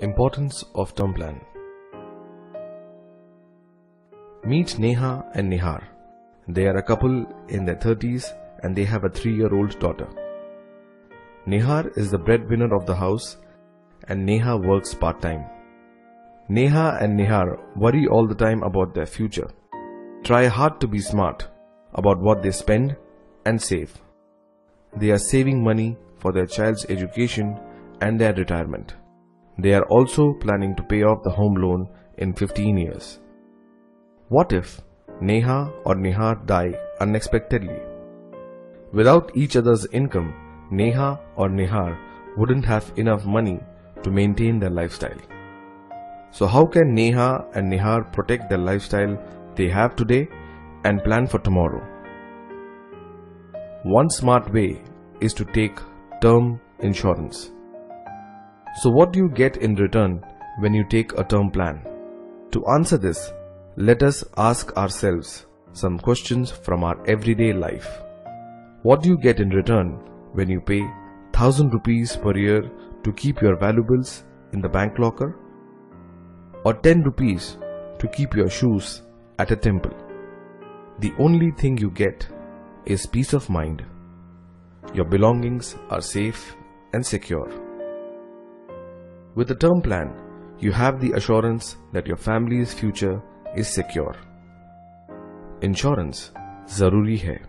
Importance of term plan. Meet Neha and Nihar. They are a couple in their 30s and they have a 3-year-old daughter. Nihar is the breadwinner of the house and Neha works part-time. Neha and Nihar worry all the time about their future. Try hard to be smart about what they spend and save. They are saving money for their child's education and their retirement. They are also planning to pay off the home loan in 15 years. What if Neha or Nihar die unexpectedly? Without each other's income, Neha or Nihar wouldn't have enough money to maintain their lifestyle. So how can Neha and Nihar protect the lifestyle they have today and plan for tomorrow? One smart way is to take term insurance. So what do you get in return when you take a term plan? To answer this, let us ask ourselves some questions from our everyday life. What do you get in return when you pay 1,000 rupees per year to keep your valuables in the bank locker? Or 10 rupees to keep your shoes at a temple? The only thing you get is peace of mind. Your belongings are safe and secure. With a term plan, you have the assurance that your family's future is secure. Insurance ज़रूरी है.